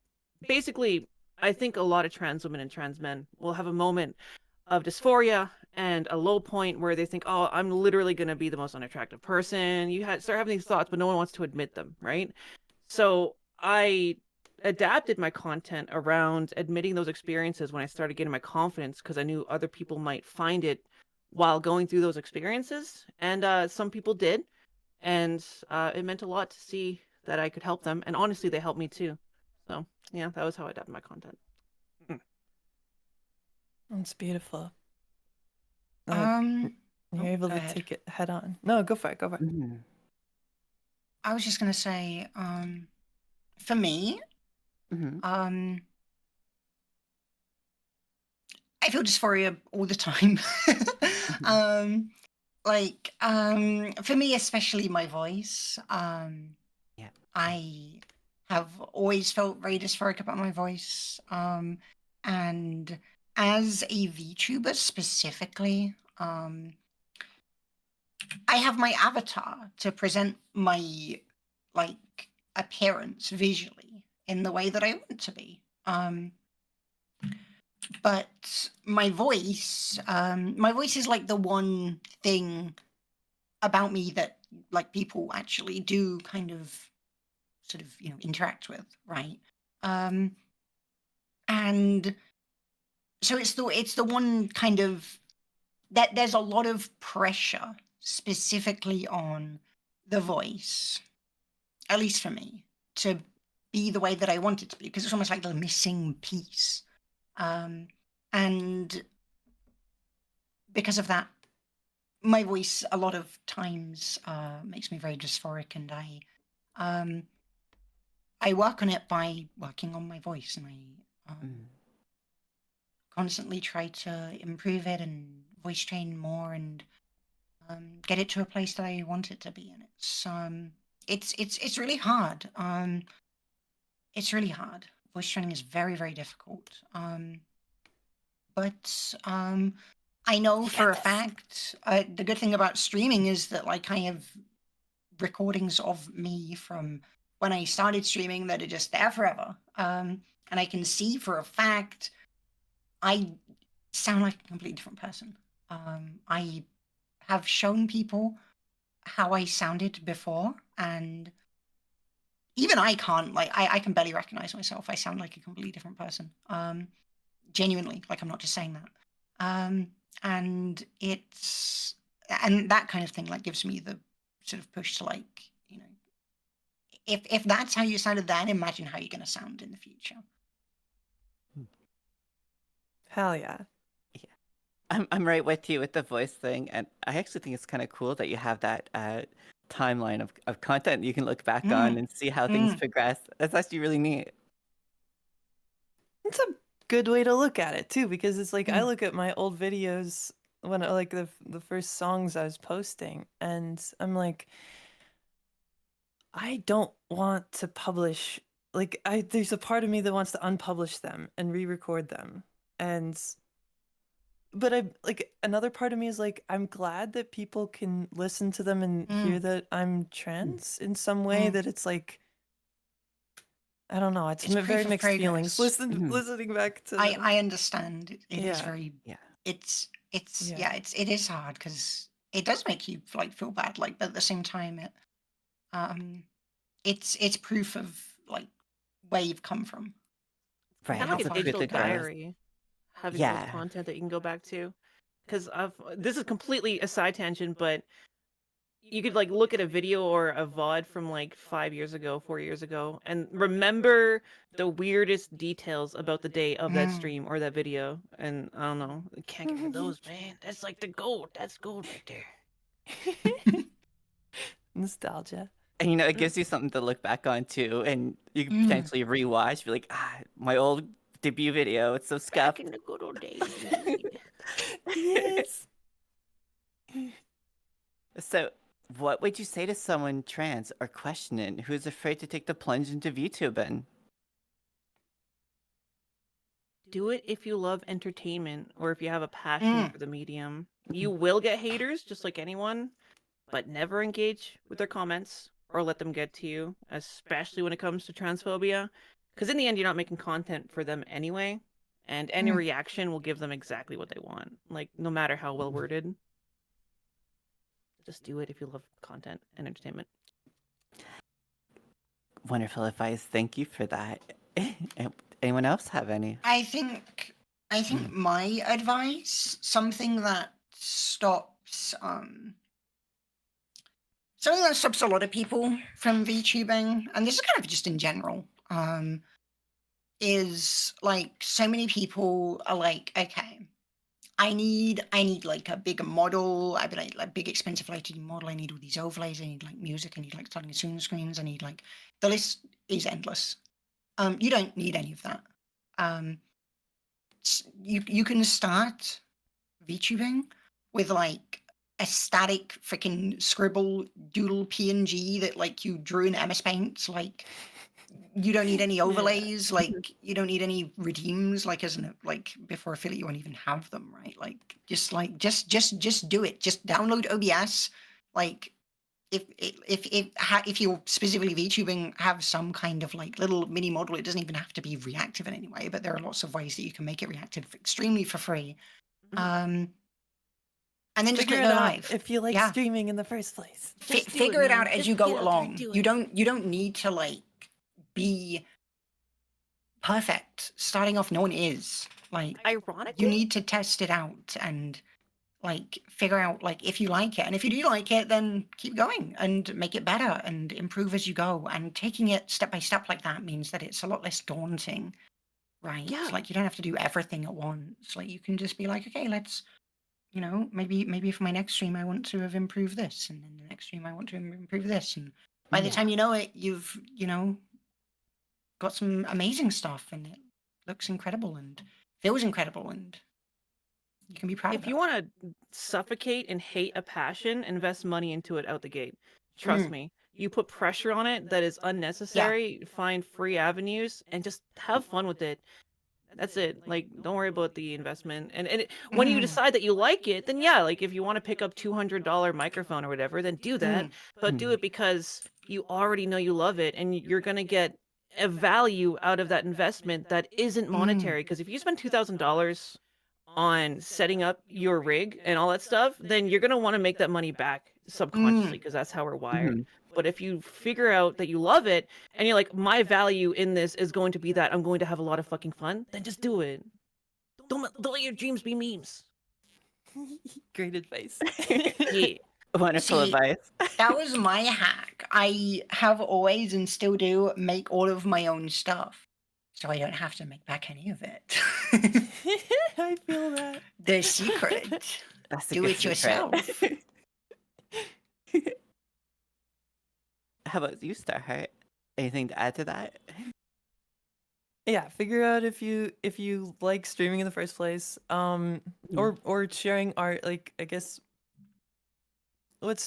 basically I think a lot of trans women and trans men will have a moment of dysphoria and a low point where they think, oh, I'm literally going to be the most unattractive person. Start having these thoughts, but no one wants to admit them, right? So I adapted my content around admitting those experiences when I started getting my confidence because I knew other people might find it while going through those experiences. And some people did. And it meant a lot to see that I could help them. And honestly, they helped me too. So, yeah, that was how I adapted my content. It's beautiful. Um, You're oh, able go to ahead. take it head on. No, go for it. Go for it. Mhm. I was just gonna say, for me, Mhm. um, I feel dysphoria all the time. Mhm. um, for me, especially my voice. Yeah. I have always felt very dysphoric about my voice. And as a VTuber specifically, I have my avatar to present my like appearance visually in the way that I want to be. But my voice is like the one thing about me that like people actually do kind of sort of interact with, right? Um, and so it's the one kind of that there's a lot of pressure specifically on the voice, at least for me, to be the way that I want it to be, because it's almost like the missing piece. And because of that, my voice a lot of times makes me very dysphoric, and um, I work on it by working on my voice, and I Mhm. constantly try to improve it and voice train more, and get it to a place that I want it to be, and it's really hard. It's really hard. Voice training is very, very difficult. But I know You for a got this. fact, the good thing about streaming is that like I have recordings of me from when I started streaming that are just there forever. And I can see for a fact I sound like a completely different person. I have shown people how I sounded before, and even I can't, like, I can barely recognize myself. I sound like a completely different person. Genuinely, like, I'm not just saying that. And and that kind of thing, like, gives me the sort of push to, like, you know, if that's how you sounded then, imagine how you're going to sound in the future. Hell yeah. I'm right with you with the voice thing, and I actually think it's kind of cool that you have that timeline of content you can look back on and see how things progress. That's actually really neat. It's a good way to look at it too, because it's like I look at my old videos when like the first songs I was posting, and I'm like, I don't want to publish. Like there's a part of me that wants to unpublish them and re-record them, and but I like another part of me is like I'm glad that people can listen to them and hear that I'm trans in some way, that it's like I don't know, it's It's very proof of mixed feelings progress. listening back to I understand. It is Yeah. very. Yeah. It's Yeah. it is hard because it does make you like feel bad. Like, but at the same time, it's proof of like where you've come from. Right. Kind of like It's a a digital proof of growth. diary, having old Yeah. content that you can go back to. Because this is completely a side tangent, but you could like look at a video or a VOD from like 5 years ago, 4 years ago, and remember the weirdest details about the day of that stream or that video. And I don't know, can't get rid of those, man. That's like the gold. That's gold right there. Nostalgia. And it gives you something to look back on too, and you can potentially rewatch. Be like, my old debut video. It's so Back scuffed. in the good old days, indeed. Yes. So, what would you say to someone trans or questioning who's afraid to take the plunge into VTubing? Do it if you love entertainment or if you have a passion for the medium. You will get haters, just like anyone, but never engage with their comments or let them get to you, especially when it comes to transphobia. Because in the end, you're not making content for them anyway, and any reaction will give them exactly what they want, like no matter how well worded. Just do it if you love content and entertainment. Wonderful advice. Thank you for that. Anyone else have any? I think my advice, something that stops a lot of people from VTubing, and this is kind of just in general, is like so many people are like, okay, I need like a bigger model. I need like big expensive lighting model. I need all these overlays. I need like music. I need like starting soon screens. I need like the list is endless. You don't need any of that. You can start VTubing with like a static freaking scribble doodle PNG that like you drew in MS Paint. Like you don't need any overlays. Like you don't need any redeems. Like like before affiliate, you won't even have them, right? Like just do it. Just download OBS. Like if you're specifically VTubing, have some kind of like little mini model. It doesn't even have to be reactive in any way, but there are lots of ways that you can make it reactive extremely for free. And then just Figure click it go out live. if you like streaming in the first place. Figure it out as you go along. You don't need to like be perfect. Starting off, no one is. Like Ironically, you need to test it out and like figure out like if you like it, and if you do like it, then keep going and make it better and improve as you go. And taking it step by step like that means that it's a lot less daunting, right? Yeah. Like you don't have to do everything at once. Like you can just be like, okay, let's, maybe for my next stream I want to have improved this, and then the next stream I want to improve this, and by the time you know it, you've got some amazing stuff, and it looks incredible and feels incredible, and You can be proud of If it. you want to suffocate and hate a passion, invest money into it out the gate. Trust me. You put pressure on it that is unnecessary, find free avenues, and just have fun with it. That's it. Like, don't worry about the investment. When you decide that you like it, then yeah, like if you want to pick up $200 microphone or whatever, then do that. But do it because you already know you love it, and you're gonna get a value out of that investment that isn't monetary. Because if you spend $2,000 on setting up your rig and all that stuff, then you're gonna want to make that money back subconsciously because that's how we're wired. But if you figure out that you love it and you're like, my value in this is going to be that I'm going to have a lot of fucking fun, then just do it. Don't let your dreams be memes. Great advice. Yeah. Wonderful See, advice. That was my hack. I have always and still do make all of my own stuff, so I don't have to make back any of it. I feel that. The secret. That's a Do good it secret. yourself. How about you, Starheart? Anything to add to that? Yeah, figure out if you like streaming in the first place, or sharing art. Like, I guess what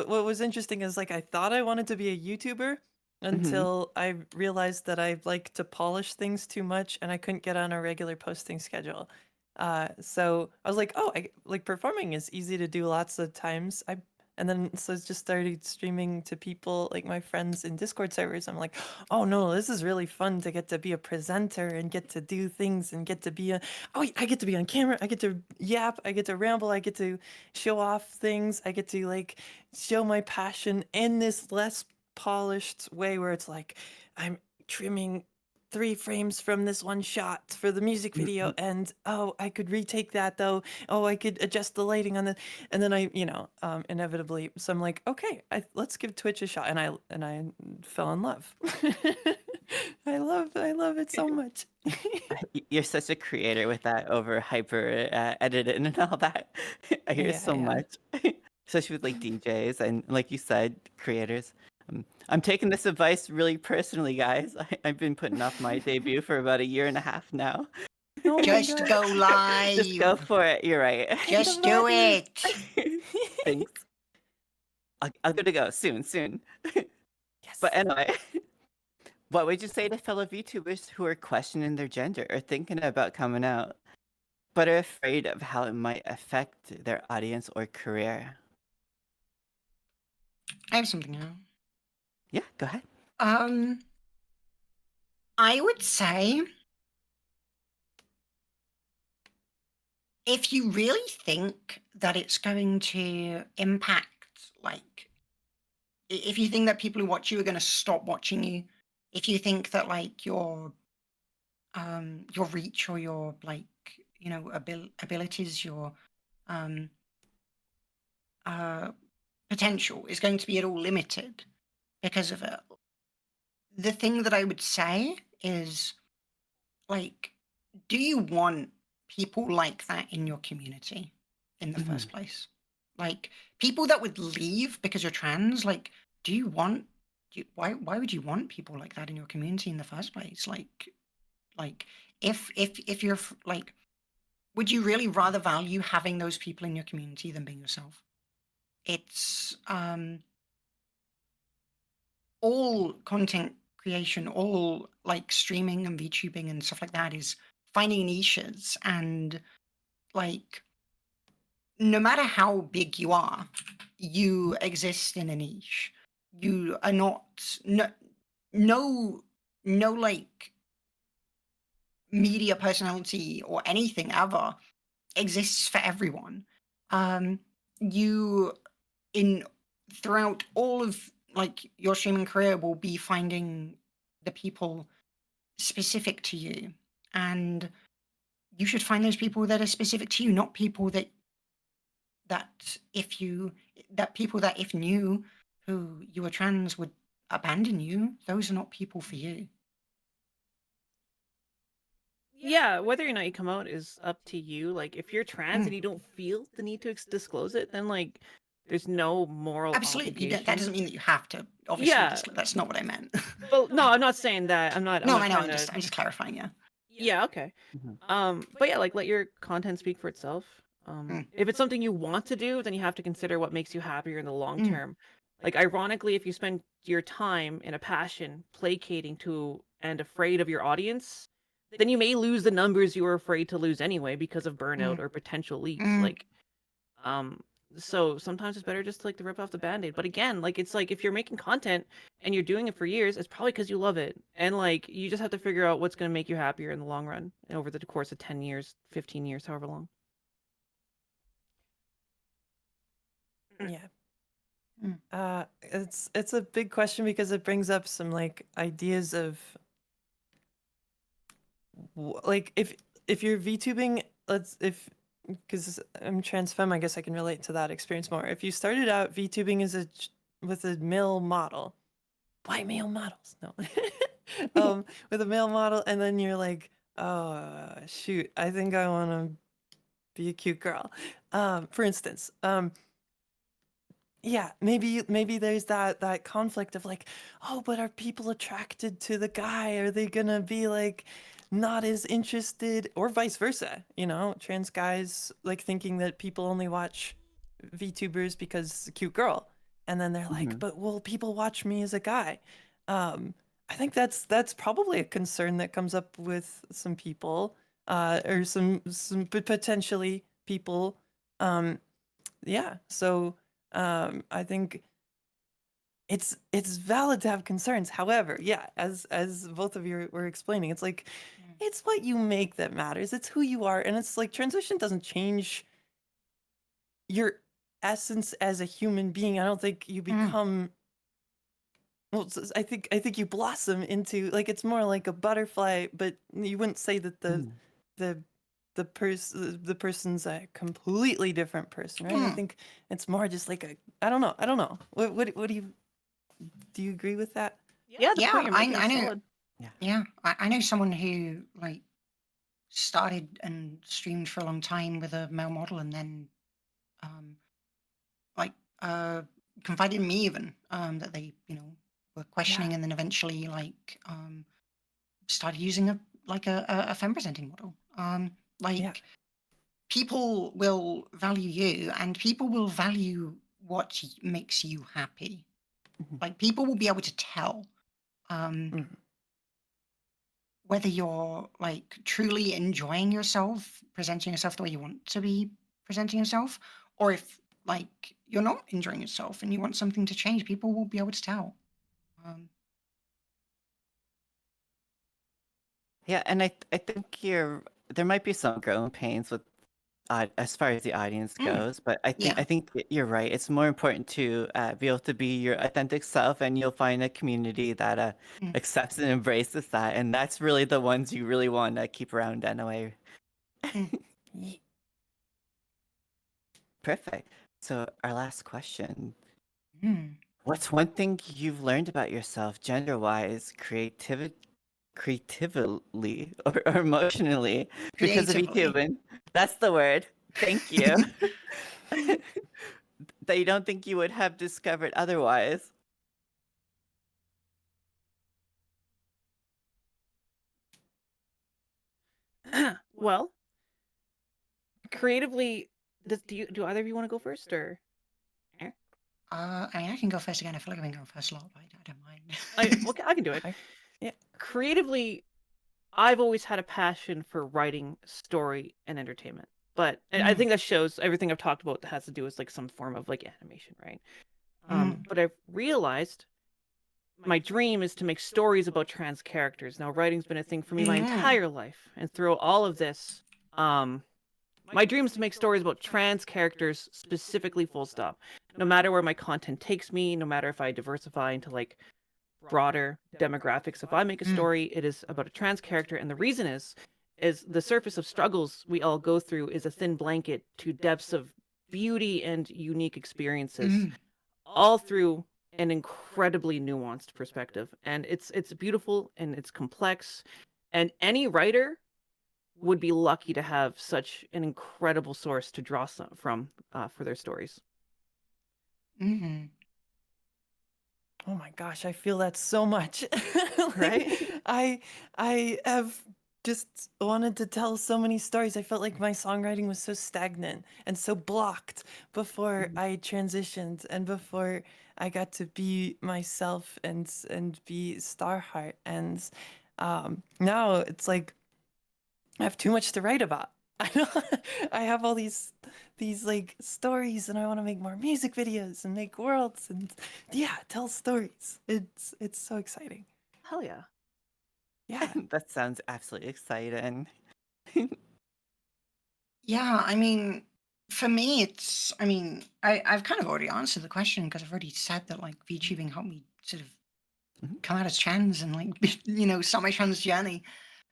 was interesting is, like, I thought I wanted to be a YouTuber until I realized that I like to polish things too much and I couldn't get on a regular posting schedule. So I was like, oh, like performing is easy to do lots of times. And then so I just started streaming to people, like my friends in Discord servers. I'm like, oh no, this is really fun to get to be a presenter and get to do things and get to be I get to be on camera. I get to yap. I get to ramble. I get to show off things. I get to like show my passion in this less polished way where it's like I'm trimming 3 frames from this one shot for the music video, and oh, I could retake that though. Oh, I could adjust the lighting on the, and then I, inevitably, so I'm like, okay, let's give Twitch a shot, and I fell in love. I love it so much. You're such a creator with that over hyper editing and all that. I hear so much, especially with like DJs and, like you said, creators. I'm taking this advice really personally, guys. I've been putting off my debut for about 1.5 years now. Oh my Just God. go live. Just go for it. You're right. Just do it. Thanks. I'm gonna go soon. Yes. But anyway, what would you say to fellow VTubers who are questioning their gender or thinking about coming out, but are afraid of how it might affect their audience or career? I have something now. Yeah, go ahead. I would say if you really think that it's going to impact, like, if you think that people who watch you are going to stop watching you, if you think that like your reach or your like abilities, your potential is going to be at all limited because of it, the thing that I would say is, like, do you want people like that in your community in the first place? Like, people that would leave because you're trans, like, why would you want people like that in your community in the first place? Like if you're like, would you really rather value having those people in your community than being yourself? It's all content creation, all like streaming and VTubing and stuff like that is finding niches, and like no matter how big you are, you exist in a niche. You are not no like media personality or anything ever exists for everyone. You in throughout all of like your streaming career will be finding the people specific to you, and you should find those people that are specific to you, not people that if knew who you were trans would abandon you. Those are not people for you. Yeah, whether or not you come out is up to you. Like, if you're trans and you don't feel the need to disclose it, then like there's no moral Absolutely, that obligation. doesn't mean that you have to. Obviously, Yeah. that's not what I meant. Well, no, I'm not saying that. I'm not. No, I'm I not know. trying I'm just clarifying. Yeah. Yeah, okay. But yeah, like let your content speak for itself. If it's something you want to do, then you have to consider what makes you happier in the long term. Like ironically, if you spend your time in a passion placating to and afraid of your audience, then you may lose the numbers you were afraid to lose anyway because of burnout or potential leaks. Like um so sometimes it's better just like to rip off the band-aid. But again, like it's like if you're making content and you're doing it for years, it's probably because you love it. And like you just have to figure out what's going to make you happier in the long run and over the course of 10 years, 15 years, however long. Yeah. It's a big question because it brings up some like ideas of like if you're VTubing, because I'm trans femme, I guess I can relate to that experience more. If you started out VTubing with a male model, why male models? No, with a male model, and then you're like, oh shoot, I think I want to be a cute girl, for instance. Yeah, maybe there's that conflict of like, oh, but are people attracted to the guy? Are they gonna be like not as interested, or vice versa? You know, trans guys like thinking that people only watch VTubers because it's a cute girl, and then they're like, but will people watch me as a guy? I think that's probably a concern that comes up with some people, or some potentially people. Yeah, so. I think it's valid to have concerns. However, yeah, as both of you were explaining, it's like it's what you make that matters. It's who you are, and it's like transition doesn't change your essence as a human being. I don't think you become. Well, I think you blossom into like it's more like a butterfly, but you wouldn't say that the person's a completely different person, right? I think it's more just like a I don't know. What do you agree with that? Yeah, the point you're making I is know. solid. Yeah, I know someone who like started and streamed for a long time with a male model, and then like confided in me even that they were questioning, and then eventually like started using a femme presenting model. Like people will value you, and people will value what makes you happy. Like people will be able to tell whether you're like truly enjoying yourself, presenting yourself the way you want to be presenting yourself, or if like you're not enjoying yourself and you want something to change. People will be able to tell. Yeah, and I think there might be some growing pains with as far as the audience goes, but I think you're right. It's more important to be able to be your authentic self, and you'll find a community that accepts and embraces that, and that's really the ones you really want to keep around anyway. Perfect. So our last question. What's one thing you've learned about yourself, gender-wise, creatively, or emotionally, because of Creatively. VTubing? That's the word. Thank you. That you don't think you would have discovered otherwise? Well, creatively, do either of you want to go first or? I mean, I can go first again. I feel like I've been going first a lot, but I don't mind. I can do it. Yeah. Creatively, I've always had a passion for writing story and entertainment. But I think that shows everything I've talked about has to do with like some form of like animation, right? But I've realized my dream is to make stories about trans characters. Now, writing's been a thing for me my entire life, and through all of this, my dream is to make stories about trans characters specifically, full stop. No matter where my content takes me, no matter if I diversify into like broader demographics. If I make a story, it is about a trans character, and the reason is the surface of struggles we all go through is a thin blanket to depths of beauty and unique experiences, all through an incredibly nuanced perspective. And it's beautiful and it's complex, and any writer would be lucky to have such an incredible source to draw from for their stories. Oh my gosh, I feel that so much. Like, Right? I have just wanted to tell so many stories. I felt like my songwriting was so stagnant and so blocked before I transitioned and before I got to be myself and be Starheart. And now it's like I have too much to write about. I have all these like stories, and I want to make more music videos and make worlds and yeah, tell stories. It's so exciting. Hell yeah. Yeah. That sounds absolutely exciting. Yeah, I mean, for me, it's, I mean, I've kind of already answered the question because I've already said that like VTubing helped me sort of Mhm. come out as trans and like, start my trans journey.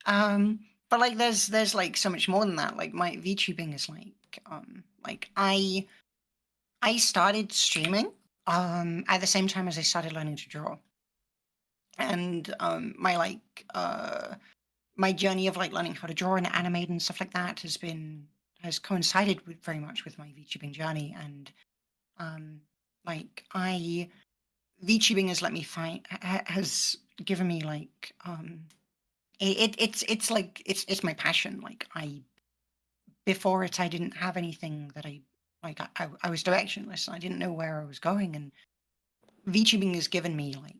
But like, there's like so much more than that. Like my VTubing is like I started streaming, at the same time as I started learning to draw. And, my journey of like learning how to draw and animate and stuff like that has coincided with very much with my VTubing journey. And like I VTubing has let me find has given me like it's like it's my passion. Like before it I didn't have anything that I was directionless and I didn't know where I was going, and VTubing has given me like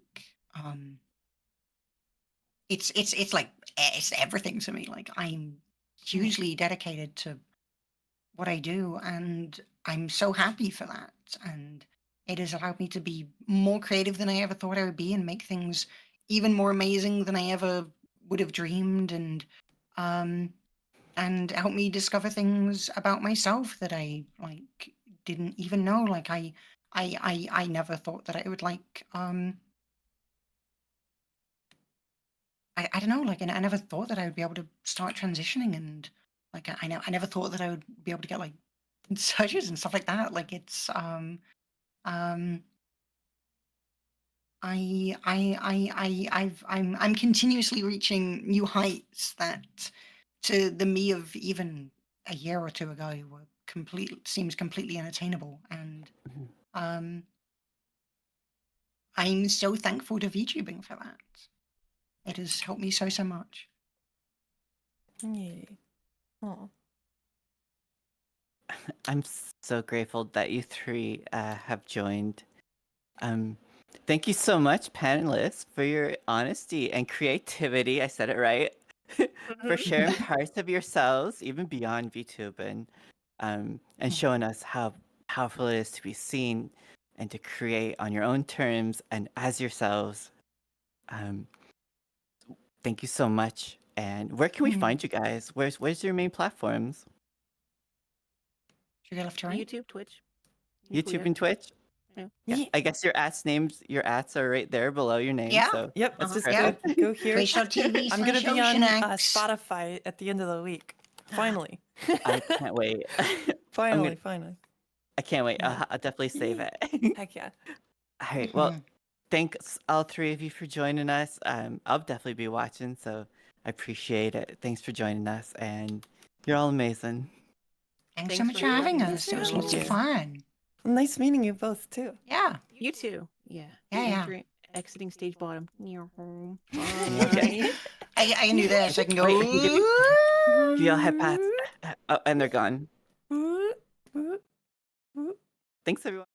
it's like it's everything to me. Like I'm hugely dedicated to what I do, and I'm so happy for that. And it has allowed me to be more creative than I ever thought I would be, and make things even more amazing than I ever would have dreamed. And help me discover things about myself that I like didn't even know. Like I never thought that I would like I don't know, like I never thought that I would be able to start transitioning, and like I never thought that I would be able to get like surgeries and stuff like that. Like it's um I'm continuously reaching new heights that to the me of even a year or two ago were seems completely unattainable. And Mhm. um I'm so thankful to VTubing for that. It has helped me so much. Yay. Oh. I'm so grateful that you three have joined. Thank you so much, panelists, for your honesty and creativity. I said it right. For sharing parts of yourselves, even beyond VTubing, and showing us how powerful it is to be seen and to create on your own terms and as yourselves. Um, thank you so much. And where can we find you guys? Where's your main platforms? Should we go left to right? YouTube, Twitch. YouTube and Twitch? Yeah. Yeah, I guess your ats are right there below your name. Yeah. So Yep. that's Just Yeah. perfect. go here. Twitch.tv I'm gonna slash be on Oceonax. Spotify at the end of the week. Finally. I can't wait. Finally. I can't wait. Yeah. I'll definitely save it. Heck yeah. All right. Well, thanks all three of you for joining us. I'll definitely be watching, so I appreciate it. Thanks for joining us, and you're all amazing. Thanks so Thanks much for for having having us. us. It was Thank lots of you. fun. Nice meeting you both too. Yeah. You too. Yeah. Yeah. Exiting stage bottom. Near home. Okay. I can do this. I can go. Wait, do y'all have paths? Oh, and they're gone. Thanks, everyone.